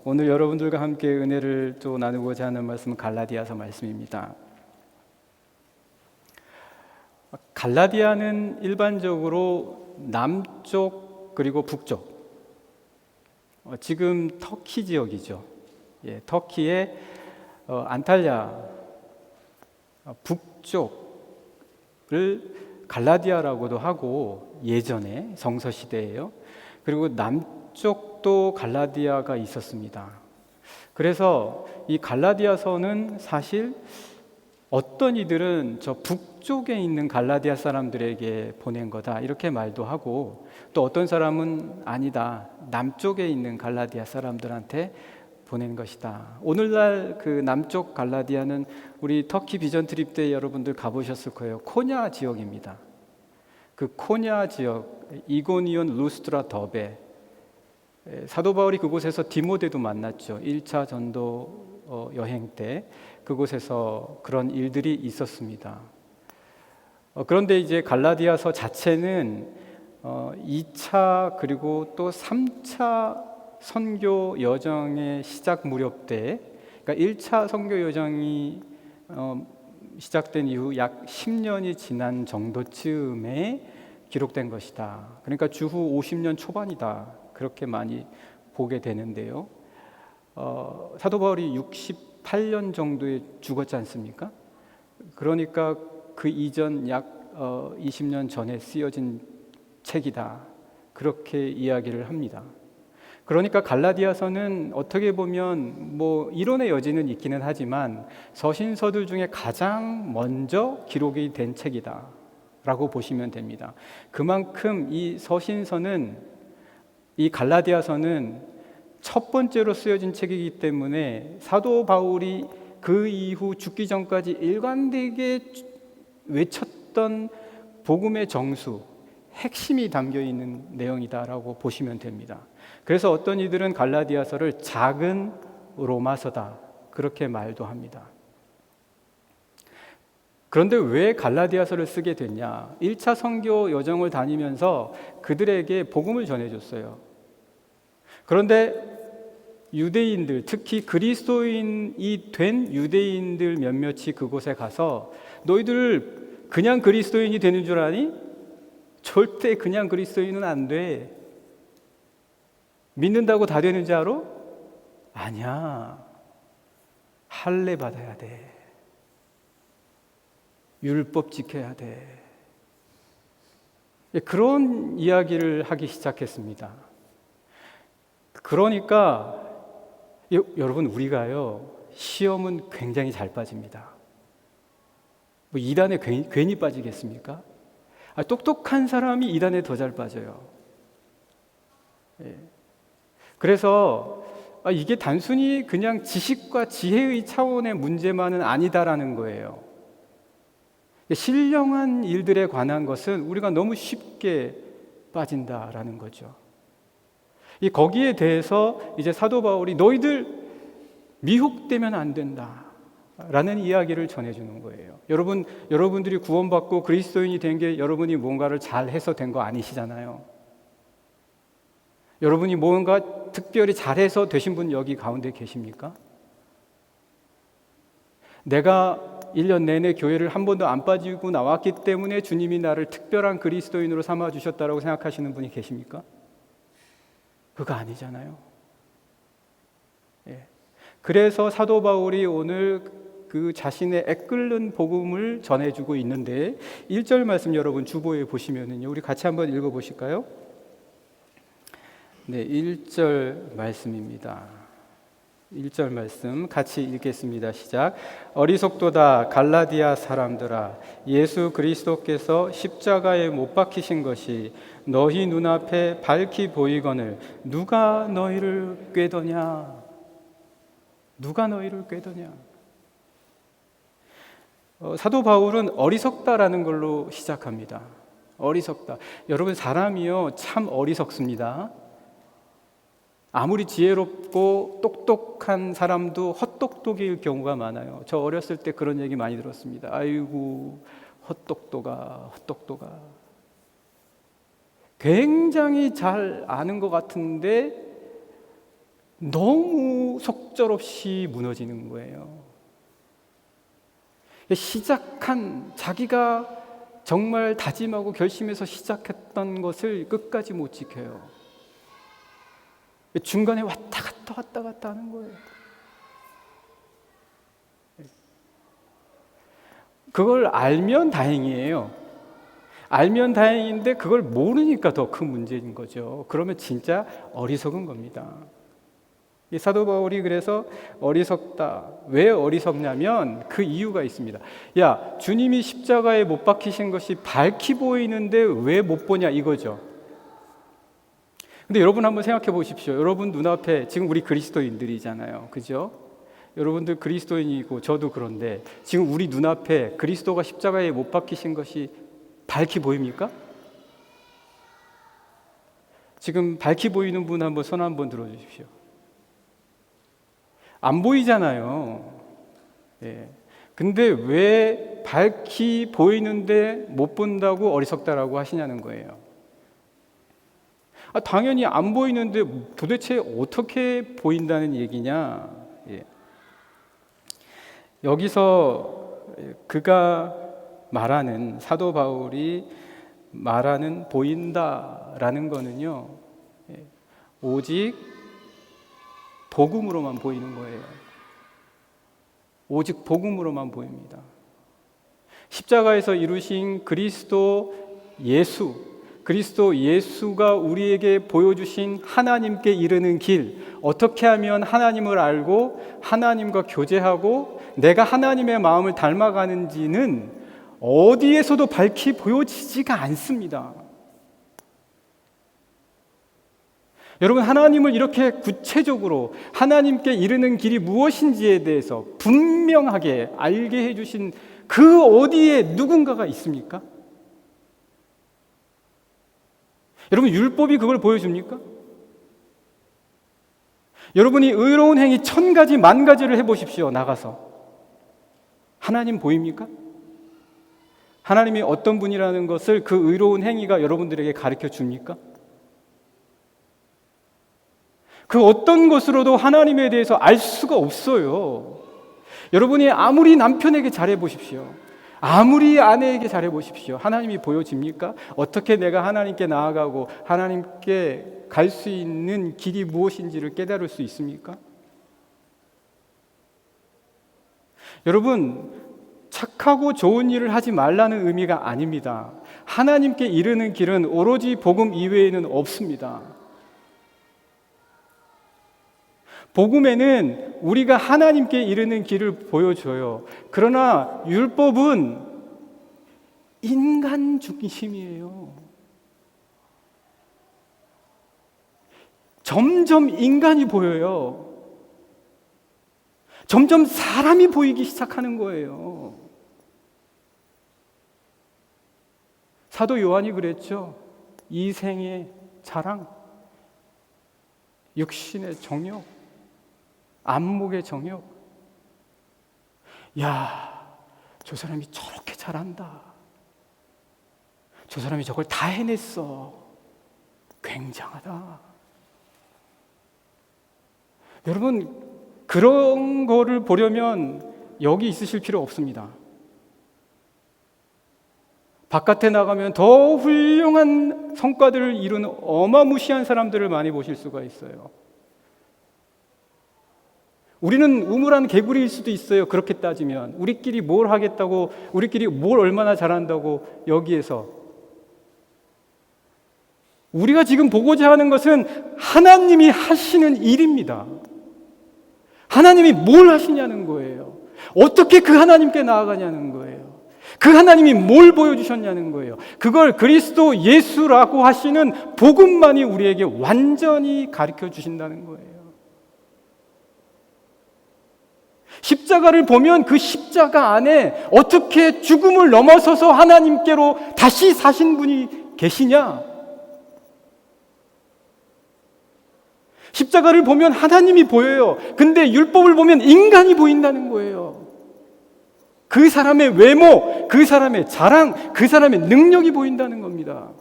오늘 여러분들과 함께 은혜를 또 나누고자 하는 말씀은 갈라디아서 말씀입니다. 갈라디아는 일반적으로 남쪽 그리고 북쪽, 지금 터키 지역이죠. 터키의 안탈리아 북쪽을 갈라디아라고도 하고, 예전에 성서 시대예요. 그리고 남쪽도 갈라디아가 있었습니다. 그래서 이 갈라디아서는 사실 어떤 이들은 저 북쪽에 있는 갈라디아 사람들에게 보낸 거다, 이렇게 말도 하고, 또 어떤 사람은 아니다, 남쪽에 있는 갈라디아 사람들한테 보낸 것이다. 오늘날 그 남쪽 갈라디아는 우리 터키 비전 트립 때 여러분들 가보셨을 거예요. 코냐 지역입니다. 그 코냐 지역, 이고니온, 루스트라, 더베, 사도 바울이 그곳에서 디모데도 만났죠. 1차 전도 여행 때 그곳에서 그런 일들이 있었습니다. 그런데 이제 갈라디아서 자체는 2차 그리고 또 3차 선교 여정의 시작 무렵 때, 그러니까 1차 선교 여정이 시작된 이후 약 10년이 지난 정도쯤에 기록된 것이다. 그러니까 주후 50년 초반이다, 그렇게 많이 보게 되는데요. 사도 바울이 68년 정도에 죽었지 않습니까? 그러니까 그 이전 약 20년 전에 쓰여진 책이다, 그렇게 이야기를 합니다. 그러니까 갈라디아서는 어떻게 보면 뭐 이론의 여지는 있기는 하지만 서신서들 중에 가장 먼저 기록이 된 책이다 라고 보시면 됩니다. 그만큼 이 서신서는, 이 갈라디아서는 첫 번째로 쓰여진 책이기 때문에 사도 바울이 그 이후 죽기 전까지 일관되게 외쳤던 복음의 정수, 핵심이 담겨 있는 내용이다라고 보시면 됩니다. 그래서 어떤 이들은 갈라디아서를 작은 로마서다, 그렇게 말도 합니다. 그런데 왜 갈라디아서를 쓰게 됐냐? 1차 선교 여정을 다니면서 그들에게 복음을 전해줬어요. 그런데 유대인들, 특히 그리스도인이 된 유대인들 몇몇이 그곳에 가서 너희들 그냥 그리스도인이 되는 줄 아니? 절대 그냥 그리스도인은 안 돼. 믿는다고 다 되는 줄 알아? 아니야. 할례 받아야 돼. 율법 지켜야 돼. 그런 이야기를 하기 시작했습니다. 그러니까 여러분, 우리가요, 시험은 굉장히 잘 빠집니다. 뭐 이단에 괜히 빠지겠습니까? 똑똑한 사람이 이단에 더 잘 빠져요. 그래서 이게 단순히 그냥 지식과 지혜의 차원의 문제만은 아니다라는 거예요. 신령한 일들에 관한 것은 우리가 너무 쉽게 빠진다라는 거죠. 거기에 대해서 이제 사도 바울이 너희들 미혹되면 안 된다 라는 이야기를 전해주는 거예요. 여러분들이 구원받고 그리스도인이 된 게 여러분이 뭔가를 잘해서 된 거 아니시잖아요. 여러분이 뭔가 특별히 잘해서 되신 분 여기 가운데 계십니까? 내가 1년 내내 교회를 한 번도 안 빠지고 나왔기 때문에 주님이 나를 특별한 그리스도인으로 삼아주셨다고 생각하시는 분이 계십니까? 그거 아니잖아요. 그래서 사도 바울이 오늘 그 자신의 애끓는 복음을 전해주고 있는데, 1절 말씀 여러분 주보에 보시면은요, 우리 같이 한번 읽어보실까요? 네, 1절 말씀입니다. 1절 말씀 같이 읽겠습니다. 시작. 어리석도다 갈라디아 사람들아, 예수 그리스도께서 십자가에 못 박히신 것이 너희 눈앞에 밝히 보이거늘 누가 너희를 꾀더냐? 누가 너희를 꾀더냐? 사도 바울은 어리석다라는 걸로 시작합니다. 어리석다. 여러분, 사람이요 참 어리석습니다. 아무리 지혜롭고 똑똑한 사람도 헛똑똑일 경우가 많아요. 저 어렸을 때 그런 얘기 많이 들었습니다. 아이고 헛똑똑아, 헛똑똑아. 굉장히 잘 아는 것 같은데 너무 속절없이 무너지는 거예요. 시작한 자기가 정말 다짐하고 결심해서 시작했던 것을 끝까지 못 지켜요. 중간에 왔다 갔다 하는 거예요. 그걸 알면 다행이에요. 알면 다행인데 그걸 모르니까 더 큰 문제인 거죠. 그러면 진짜 어리석은 겁니다. 이 사도 바울이 그래서 어리석다. 왜 어리석냐면 그 이유가 있습니다. 야, 주님이 십자가에 못 박히신 것이 밝히 보이는데 왜 못 보냐 이거죠. 근데 여러분 한번 생각해 보십시오. 여러분 눈앞에 지금 우리 그리스도인들이잖아요. 그죠? 여러분들 그리스도인이고 저도 그런데 지금 우리 눈앞에 그리스도가 십자가에 못 박히신 것이 밝히 보입니까? 지금 밝히 보이는 분 한번 손 한번 들어 주십시오. 안 보이잖아요. 예. 근데 왜 밝히 보이는데 못 본다고 어리석다라고 하시냐는 거예요. 당연히 안 보이는데 도대체 어떻게 보인다는 얘기냐? 예. 여기서 그가 말하는 사도 바울이 말하는 보인다라는 거는요, 예. 오직 복음으로만 보이는 거예요. 오직 복음으로만 보입니다. 십자가에서 이루신 그리스도 예수가 우리에게 보여주신 하나님께 이르는 길, 어떻게 하면 하나님을 알고 하나님과 교제하고 내가 하나님의 마음을 닮아가는지는 어디에서도 밝히 보여지지가 않습니다. 여러분, 하나님을 이렇게 구체적으로 하나님께 이르는 길이 무엇인지에 대해서 분명하게 알게 해주신 그 어디에 누군가가 있습니까? 여러분, 율법이 그걸 보여줍니까? 여러분이 의로운 행위 1000가지, 10,000가지를 해보십시오. 나가서. 하나님 보입니까? 하나님이 어떤 분이라는 것을 그 의로운 행위가 여러분들에게 가르쳐 줍니까? 그 어떤 것으로도 하나님에 대해서 알 수가 없어요. 여러분이 아무리 남편에게 잘해보십시오. 아무리 아내에게 잘해보십시오. 하나님이 보여집니까? 어떻게 내가 하나님께 나아가고 하나님께 갈 수 있는 길이 무엇인지를 깨달을 수 있습니까? 여러분, 착하고 좋은 일을 하지 말라는 의미가 아닙니다. 하나님께 이르는 길은 오로지 복음 이외에는 없습니다. 복음에는 우리가 하나님께 이르는 길을 보여줘요. 그러나 율법은 인간 중심이에요. 점점 인간이 보여요. 점점 사람이 보이기 시작하는 거예요. 사도 요한이 그랬죠. 이생의 자랑, 육신의 정욕, 안목의 정욕. 야, 저 사람이 저렇게 잘한다. 저 사람이 저걸 다 해냈어. 굉장하다. 여러분, 그런 거를 보려면 여기 있으실 필요 없습니다. 바깥에 나가면 더 훌륭한 성과들을 이룬 어마무시한 사람들을 많이 보실 수가 있어요. 우리는 우물한 개구리일 수도 있어요. 그렇게 따지면 우리끼리 뭘 하겠다고, 우리끼리 뭘 얼마나 잘한다고. 여기에서 우리가 지금 보고자 하는 것은 하나님이 하시는 일입니다. 하나님이 뭘 하시냐는 거예요. 어떻게 그 하나님께 나아가냐는 거예요. 그 하나님이 뭘 보여주셨냐는 거예요. 그걸 그리스도 예수라고 하시는 복음만이 우리에게 완전히 가르쳐 주신다는 거예요. 십자가를 보면 그 십자가 안에 어떻게 죽음을 넘어서서 하나님께로 다시 사신 분이 계시냐? 십자가를 보면 하나님이 보여요. 근데 율법을 보면 인간이 보인다는 거예요. 그 사람의 외모, 그 사람의 자랑, 그 사람의 능력이 보인다는 겁니다.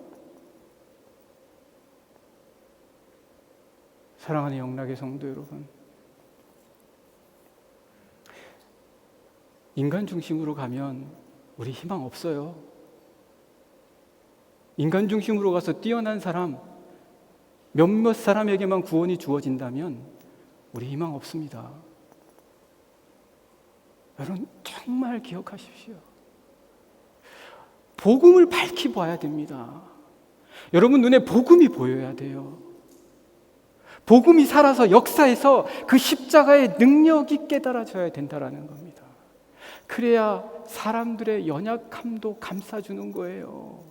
사랑하는 영락의 성도 여러분, 인간 중심으로 가면 우리 희망 없어요. 인간 중심으로 가서 뛰어난 사람, 몇몇 사람에게만 구원이 주어진다면 우리 희망 없습니다. 여러분 정말 기억하십시오. 복음을 밝히 봐야 됩니다. 여러분 눈에 복음이 보여야 돼요. 복음이 살아서 역사에서 그 십자가의 능력이 깨달아져야 된다는 겁니다. 그래야 사람들의 연약함도 감싸주는 거예요.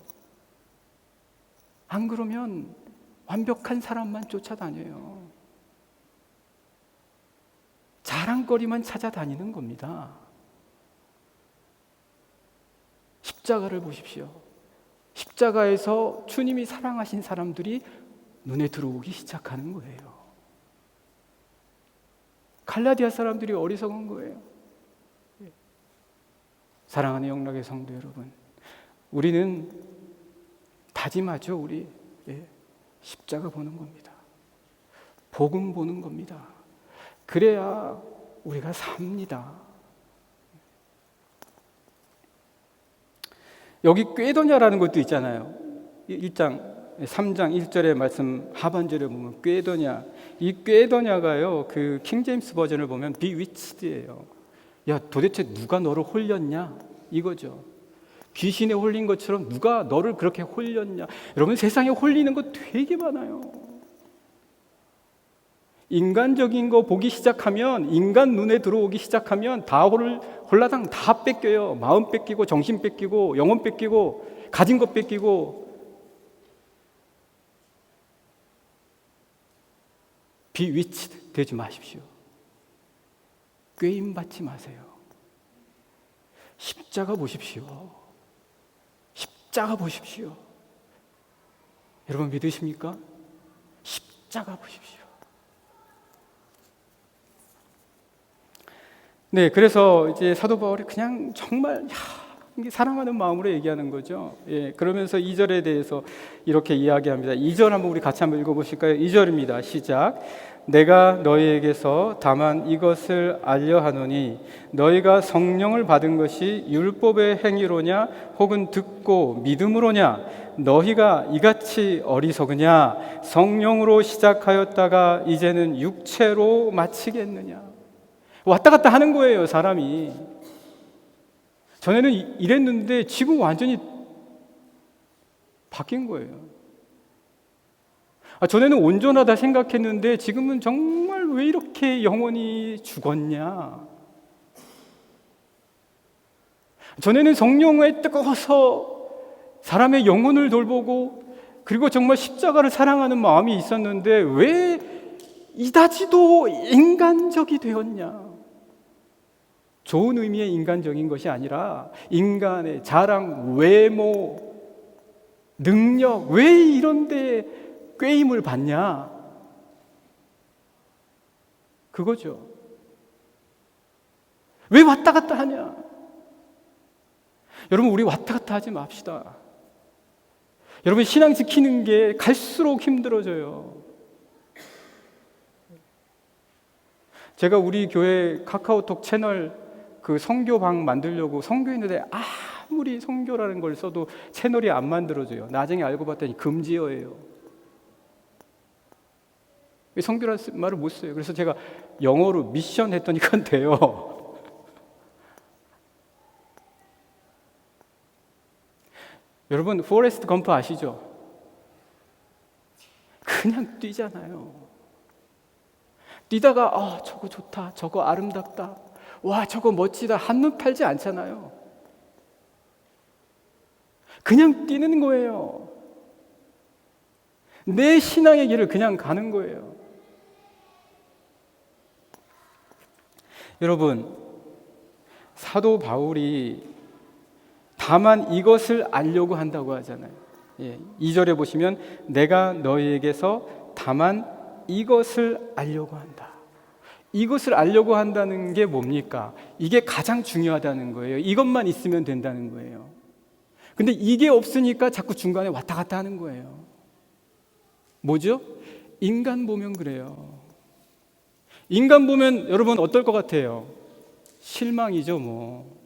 안 그러면 완벽한 사람만 쫓아다녀요. 자랑거리만 찾아다니는 겁니다. 십자가를 보십시오. 십자가에서 주님이 사랑하신 사람들이 눈에 들어오기 시작하는 거예요. 갈라디아 사람들이 어리석은 거예요. 사랑하는 영락의 성도 여러분, 우리는 다짐하죠. 우리 십자가 보는 겁니다. 복음 보는 겁니다. 그래야 우리가 삽니다. 여기 꾀도냐라는 것도 있잖아요. 3장 1절의 말씀 하반절에 보면 꾀도냐, 이 꾀도냐가요, 그 킹제임스 버전을 보면 bewitched예요. 야, 도대체 누가 너를 홀렸냐? 이거죠. 귀신에 홀린 것처럼 누가 너를 그렇게 홀렸냐? 여러분 세상에 홀리는 거 되게 많아요. 인간적인 거 보기 시작하면, 인간 눈에 들어오기 시작하면 다 홀라당 다 뺏겨요. 마음 뺏기고, 정신 뺏기고, 영혼 뺏기고, 가진 것 뺏기고. bewitched 되지 마십시오. 꾀임 받지 마세요. 십자가 보십시오. 십자가 보십시오. 여러분 믿으십니까? 십자가 보십시오. 네, 그래서 이제 사도 바울이 그냥 정말 사랑하는 마음으로 얘기하는 거죠. 예, 그러면서 2절에 대해서 이렇게 이야기합니다. 2절 한번 우리 같이 한번 읽어보실까요? 2절입니다. 시작. 내가 너희에게서 다만 이것을 알려 하노니 너희가 성령을 받은 것이 율법의 행위로냐 혹은 듣고 믿음으로냐, 너희가 이같이 어리석으냐? 성령으로 시작하였다가 이제는 육체로 마치겠느냐? 왔다 갔다 하는 거예요, 사람이. 전에는 이랬는데 지금 완전히 바뀐 거예요. 전에는 온전하다 생각했는데 지금은 정말 왜 이렇게 영혼이 죽었냐? 전에는 성령에 뜨거워서 사람의 영혼을 돌보고, 그리고 정말 십자가를 사랑하는 마음이 있었는데 왜 이다지도 인간적이 되었냐? 좋은 의미의 인간적인 것이 아니라 인간의 자랑, 외모, 능력, 왜 이런데 꾀임을 받냐? 그거죠. 왜 왔다 갔다 하냐? 여러분 우리 왔다 갔다 하지 맙시다. 여러분 신앙 지키는 게 갈수록 힘들어져요. 제가 우리 교회 카카오톡 채널 그 선교방 만들려고 선교했는데 아무리 선교라는 걸 써도 채널이 안 만들어져요. 나중에 알고 봤더니 금지어예요. 선교라는 말을 못 써요. 그래서 제가 영어로 미션 했더니 그건 돼요. 여러분 포레스트 검프 아시죠? 그냥 뛰잖아요. 뛰다가 저거 좋다, 저거 아름답다, 와 저거 멋지다, 한눈 팔지 않잖아요. 그냥 뛰는 거예요. 내 신앙의 길을 그냥 가는 거예요. 여러분 사도 바울이 다만 이것을 알려고 한다고 하잖아요. 2절에 보시면 내가 너희에게서 다만 이것을 알려고 한다. 이것을 알려고 한다는 게 뭡니까? 이게 가장 중요하다는 거예요. 이것만 있으면 된다는 거예요. 근데 이게 없으니까 자꾸 중간에 왔다 갔다 하는 거예요. 뭐죠? 인간 보면 그래요. 인간 보면 여러분 어떨 것 같아요? 실망이죠, 뭐.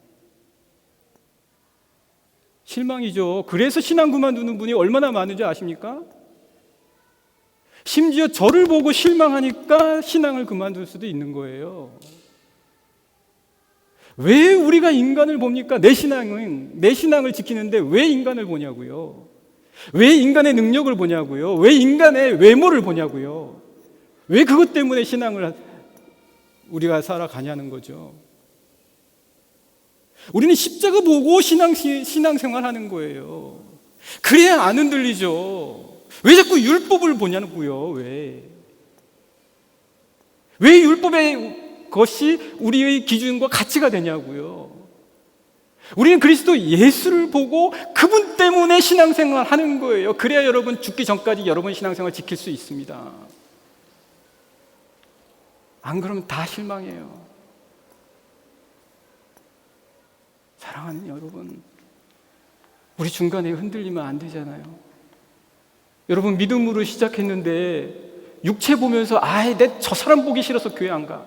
실망이죠. 그래서 신앙 그만두는 분이 얼마나 많은지 아십니까? 심지어 저를 보고 실망하니까 신앙을 그만둘 수도 있는 거예요. 왜 우리가 인간을 봅니까? 내 신앙을 지키는데 왜 인간을 보냐고요? 왜 인간의 능력을 보냐고요? 왜 인간의 외모를 보냐고요? 왜 그것 때문에 신앙을 우리가 살아가냐는 거죠. 우리는 십자가 보고 신앙생활 하는 거예요. 그래야 안 흔들리죠. 왜 자꾸 율법을 보냐고요? 왜 율법의 것이 우리의 기준과 가치가 되냐고요? 우리는 그리스도 예수를 보고 그분 때문에 신앙생활 하는 거예요. 그래야 여러분 죽기 전까지 여러분 신앙생활 지킬 수 있습니다. 안 그러면 다 실망해요. 사랑하는 여러분, 우리 중간에 흔들리면 안 되잖아요. 여러분 믿음으로 시작했는데 육체 보면서 내 저 사람 보기 싫어서 교회 안 가.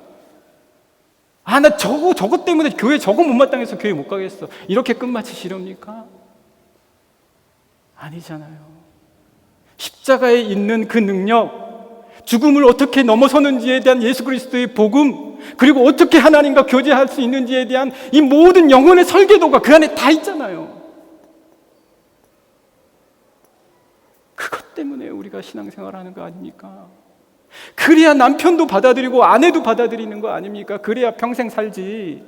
나 저거 때문에 교회 저거 못마땅해서 교회 못 가겠어. 이렇게 끝마치시렵니까? 아니잖아요. 십자가에 있는 그 능력, 죽음을 어떻게 넘어서는지에 대한 예수 그리스도의 복음, 그리고 어떻게 하나님과 교제할 수 있는지에 대한 이 모든 영혼의 설계도가 그 안에 다 있잖아요. 그것 때문에 우리가 신앙생활하는 거 아닙니까? 그래야 남편도 받아들이고 아내도 받아들이는 거 아닙니까? 그래야 평생 살지.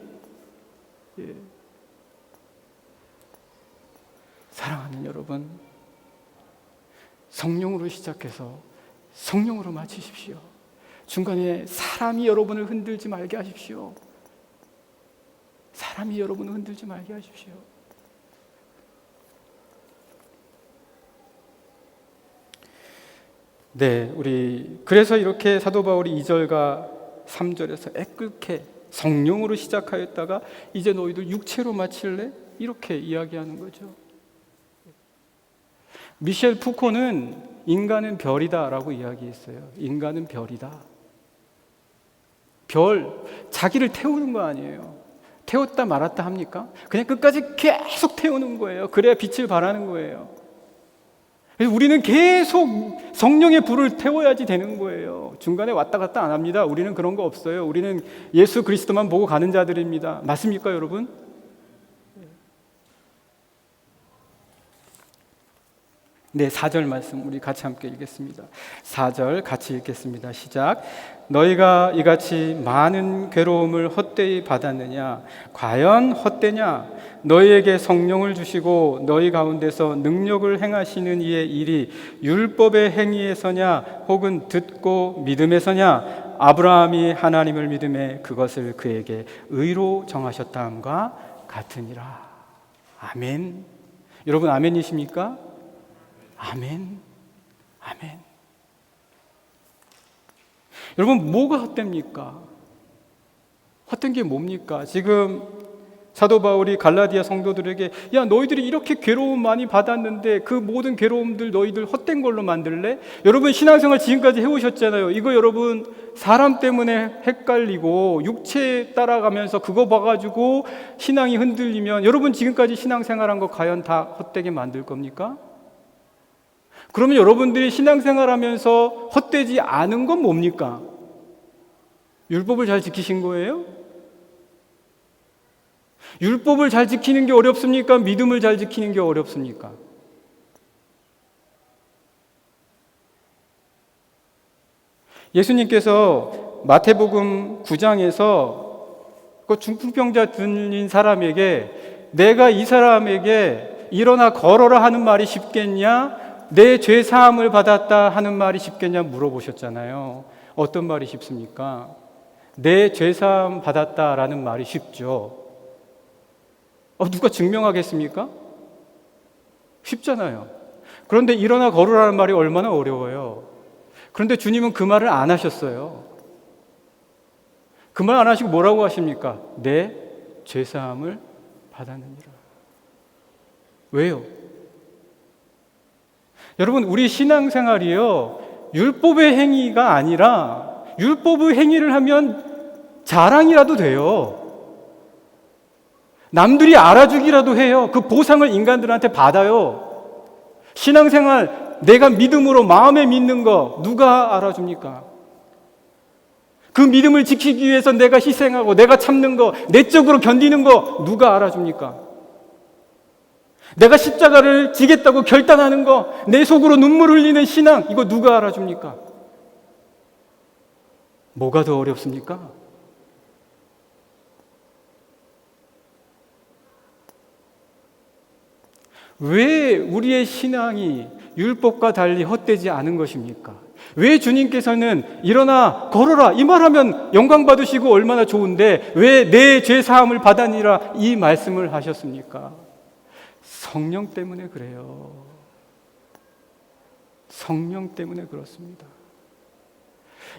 예. 사랑하는 여러분, 성령으로 시작해서 성령으로 마치십시오. 중간에 사람이 여러분을 흔들지 말게 하십시오. 사람이 여러분을 흔들지 말게 하십시오. 네, 그래서 이렇게 사도 바울이 2절과 3절에서 애끓게 성령으로 시작하였다가 이제 너희들 육체로 마칠래? 이렇게 이야기하는 거죠. 미셸 푸코는 인간은 별이다 라고 이야기했어요. 인간은 별이다. 자기를 태우는 거 아니에요. 태웠다 말았다 합니까? 그냥 끝까지 계속 태우는 거예요. 그래야 빛을 발하는 거예요. 우리는 계속 성령의 불을 태워야지 되는 거예요. 중간에 왔다 갔다 안 합니다. 우리는 그런 거 없어요. 우리는 예수 그리스도만 보고 가는 자들입니다. 맞습니까, 여러분? 네, 4절 말씀 우리 같이 함께 읽겠습니다. 4절 같이 읽겠습니다. 시작. 너희가 이같이 많은 괴로움을 헛되이 받았느냐? 과연 헛되냐? 너희에게 성령을 주시고 너희 가운데서 능력을 행하시는 이의 일이 율법의 행위에서냐 혹은 듣고 믿음에서냐? 아브라함이 하나님을 믿음에 그것을 그에게 의로 정하셨다함과 같으니라. 아멘. 여러분 아멘이십니까? 아멘. 아멘. 여러분 뭐가 헛됩니까? 헛된 게 뭡니까? 지금 사도 바울이 갈라디아 성도들에게 야 너희들이 이렇게 괴로움 많이 받았는데 그 모든 괴로움들 너희들 헛된 걸로 만들래? 여러분 신앙생활 지금까지 해오셨잖아요. 이거 여러분 사람 때문에 헷갈리고 육체 따라가면서 그거 봐가지고 신앙이 흔들리면 여러분 지금까지 신앙생활한 거 과연 다 헛되게 만들 겁니까? 그러면 여러분들이 신앙생활하면서 헛되지 않은 건 뭡니까? 율법을 잘 지키신 거예요? 율법을 잘 지키는 게 어렵습니까? 믿음을 잘 지키는 게 어렵습니까? 예수님께서 마태복음 9장에서 그 중풍병자 들린 사람에게 내가 이 사람에게 일어나 걸어라 하는 말이 쉽겠냐? 내 죄 사함을 받았다 하는 말이 쉽겠냐 물어보셨잖아요. 어떤 말이 쉽습니까? 내 죄 사함 받았다라는 말이 쉽죠. 누가 증명하겠습니까? 쉽잖아요. 그런데 일어나 걸으라는 말이 얼마나 어려워요. 그런데 주님은 그 말을 안 하셨어요. 그 말 안 하시고 뭐라고 하십니까? 내 죄 사함을 받았느니라. 왜요? 여러분 우리 신앙생활이요 율법의 행위가 아니라 율법의 행위를 하면 자랑이라도 돼요. 남들이 알아주기라도 해요. 그 보상을 인간들한테 받아요. 신앙생활, 내가 믿음으로 마음에 믿는 거 누가 알아줍니까? 그 믿음을 지키기 위해서 내가 희생하고 내가 참는 거, 내적으로 견디는 거 누가 알아줍니까? 내가 십자가를 지겠다고 결단하는 거, 내 속으로 눈물 흘리는 신앙, 이거 누가 알아줍니까? 뭐가 더 어렵습니까? 왜 우리의 신앙이 율법과 달리 헛되지 않은 것입니까? 왜 주님께서는 일어나 걸어라 이 말하면 영광 받으시고 얼마나 좋은데 왜 내 죄 사함을 받았니라 이 말씀을 하셨습니까? 성령 때문에 그래요. 성령 때문에 그렇습니다.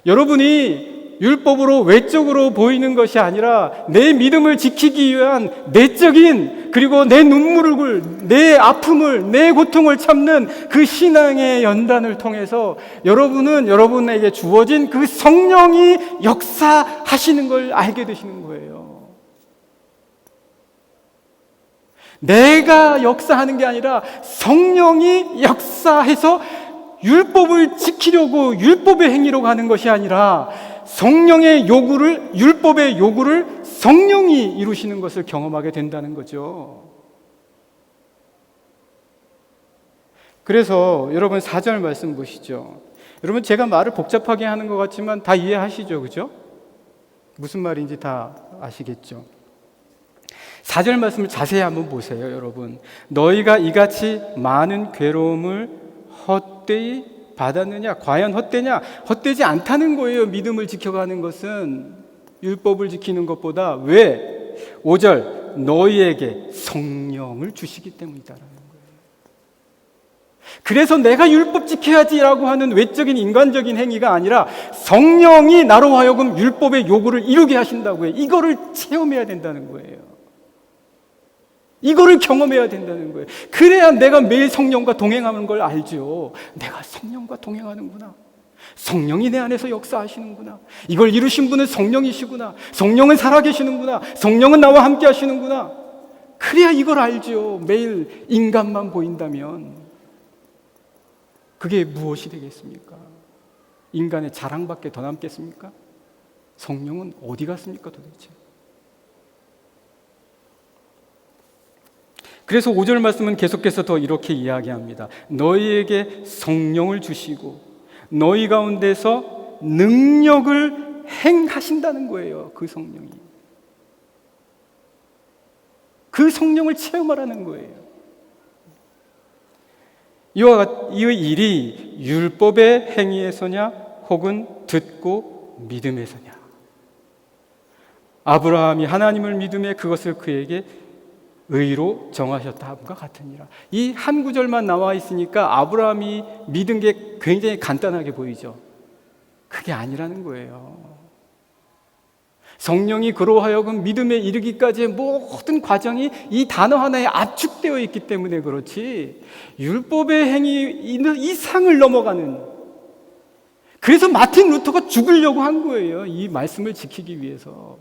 여러분이 율법으로 외적으로 보이는 것이 아니라 내 믿음을 지키기 위한 내적인, 그리고 내 눈물을, 내 아픔을, 내 고통을 참는 그 신앙의 연단을 통해서 여러분은 여러분에게 주어진 그 성령이 역사하시는 걸 알게 되시는 거예요. 내가 역사하는 게 아니라 성령이 역사해서 율법을 지키려고 율법의 행위로 가는 것이 아니라 성령의 요구를, 율법의 요구를 성령이 이루시는 것을 경험하게 된다는 거죠. 그래서 여러분 4절 말씀 보시죠. 여러분 제가 말을 복잡하게 하는 것 같지만 다 이해하시죠? 그죠? 무슨 말인지 다 아시겠죠? 4절 말씀을 자세히 한번 보세요, 여러분. 너희가 이같이 많은 괴로움을 헛되이 받았느냐? 과연 헛되냐? 헛되지 않다는 거예요. 믿음을 지켜가는 것은 율법을 지키는 것보다. 왜? 5절 너희에게 성령을 주시기 때문이다라는 거예요. 그래서 내가 율법 지켜야지라고 하는 외적인 인간적인 행위가 아니라 성령이 나로 하여금 율법의 요구를 이루게 하신다고요. 이거를 체험해야 된다는 거예요. 이거를 경험해야 된다는 거예요. 그래야 내가 매일 성령과 동행하는 걸 알죠. 내가 성령과 동행하는구나. 성령이 내 안에서 역사하시는구나. 이걸 이루신 분은 성령이시구나. 성령은 살아계시는구나. 성령은 나와 함께 하시는구나. 그래야 이걸 알죠. 매일 인간만 보인다면 그게 무엇이 되겠습니까? 인간의 자랑밖에 더 남겠습니까? 성령은 어디 갔습니까 도대체? 그래서 5절 말씀은 계속해서 더 이렇게 이야기합니다. 너희에게 성령을 주시고 너희 가운데서 능력을 행하신다는 거예요. 그 성령이. 그 성령을 체험하라는 거예요. 이 일이 율법의 행위에서냐 혹은 듣고 믿음에서냐. 아브라함이 하나님을 믿음에 그것을 그에게 의로 정하셨다 함과 같으니라. 이 한 구절만 나와 있으니까 아브라함이 믿은 게 굉장히 간단하게 보이죠. 그게 아니라는 거예요. 성령이 그로 하여금 믿음에 이르기까지의 모든 과정이 이 단어 하나에 압축되어 있기 때문에 그렇지 율법의 행위 이상을 넘어가는, 그래서 마틴 루터가 죽으려고 한 거예요. 이 말씀을 지키기 위해서.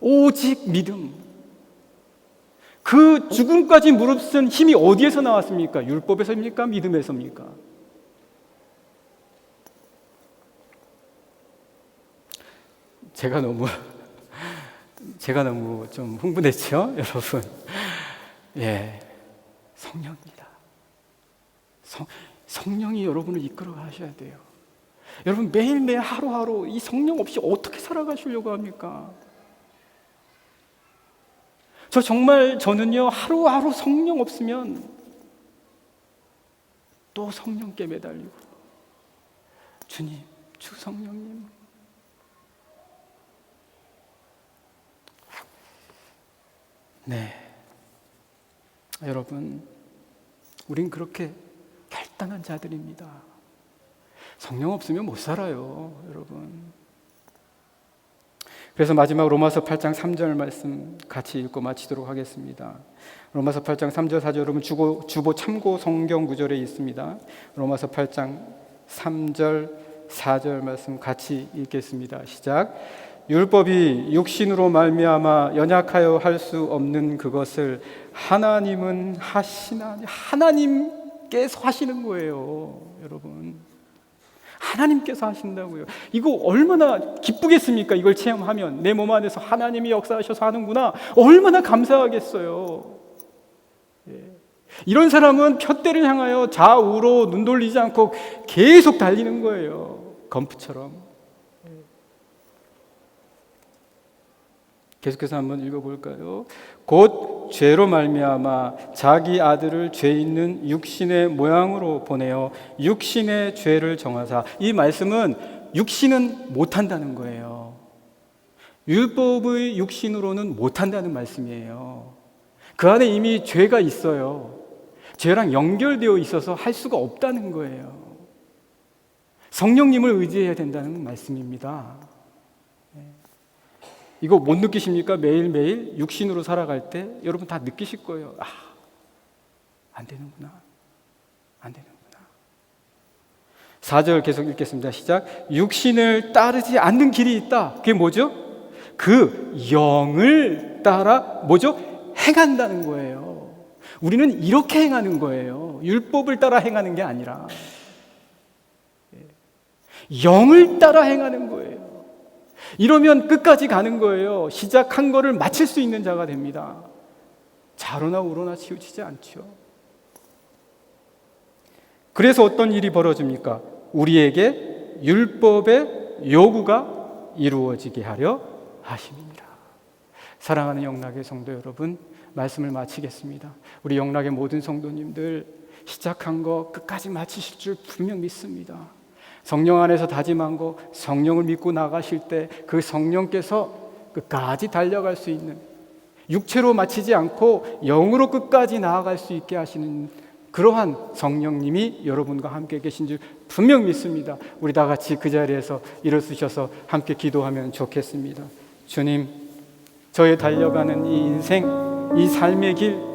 오직 믿음. 그 죽음까지 무릅쓴 힘이 어디에서 나왔습니까? 율법에서입니까? 믿음에서입니까? 제가 너무 좀 흥분했죠, 여러분. 예, 성령입니다. 성령이 여러분을 이끌어 가셔야 돼요. 여러분 매일매일 하루하루 이 성령 없이 어떻게 살아가시려고 합니까? 저는요 하루하루 성령 없으면 또 성령께 매달리고, 주님, 주 성령님, 네, 여러분, 우린 그렇게 결단한 자들입니다. 성령 없으면 못 살아요, 여러분. 그래서 마지막 로마서 8장 3절 말씀 같이 읽고 마치도록 하겠습니다. 로마서 8장 3절 4절 여러분 주보 참고 성경 구절에 있습니다. 로마서 8장 3절 4절 말씀 같이 읽겠습니다. 시작. 율법이 육신으로 말미암아 연약하여 할 수 없는 그것을 하나님은 하시나니. 하나님께서 하시는 거예요, 여러분. 하나님께서 하신다고요. 이거 얼마나 기쁘겠습니까? 이걸 체험하면 내 몸 안에서 하나님이 역사하셔서 하는구나. 얼마나 감사하겠어요. 이런 사람은 푯대를 향하여 좌우로 눈 돌리지 않고 계속 달리는 거예요, 검프처럼. 계속해서 한번 읽어볼까요? 곧 죄로 말미암아 자기 아들을 죄 있는 육신의 모양으로 보내어 육신의 죄를 정하사. 이 말씀은 육신은 못한다는 거예요. 율법의 육신으로는 못한다는 말씀이에요. 그 안에 이미 죄가 있어요. 죄랑 연결되어 있어서 할 수가 없다는 거예요. 성령님을 의지해야 된다는 말씀입니다. 이거 못 느끼십니까? 매일매일 육신으로 살아갈 때 여러분 다 느끼실 거예요. 안 되는구나. 안 되는구나. 4절 계속 읽겠습니다. 시작. 육신을 따르지 않는 길이 있다. 그게 뭐죠? 그 영을 따라 뭐죠? 행한다는 거예요. 우리는 이렇게 행하는 거예요. 율법을 따라 행하는 게 아니라 영을 따라 행하는 거예요. 이러면 끝까지 가는 거예요. 시작한 거를 마칠 수 있는 자가 됩니다. 좌로나 우로나 치우치지 않죠. 그래서 어떤 일이 벌어집니까? 우리에게 율법의 요구가 이루어지게 하려 하심입니다. 사랑하는 영락의 성도 여러분, 말씀을 마치겠습니다. 우리 영락의 모든 성도님들 시작한 거 끝까지 마치실 줄 분명 믿습니다. 성령 안에서 다짐한 거, 성령을 믿고 나가실 때 그 성령께서 끝까지 달려갈 수 있는, 육체로 마치지 않고 영으로 끝까지 나아갈 수 있게 하시는 그러한 성령님이 여러분과 함께 계신 줄 분명 믿습니다. 우리 다 같이 그 자리에서 일어서셔서 함께 기도하면 좋겠습니다. 주님, 저의 달려가는 이 인생, 이 삶의 길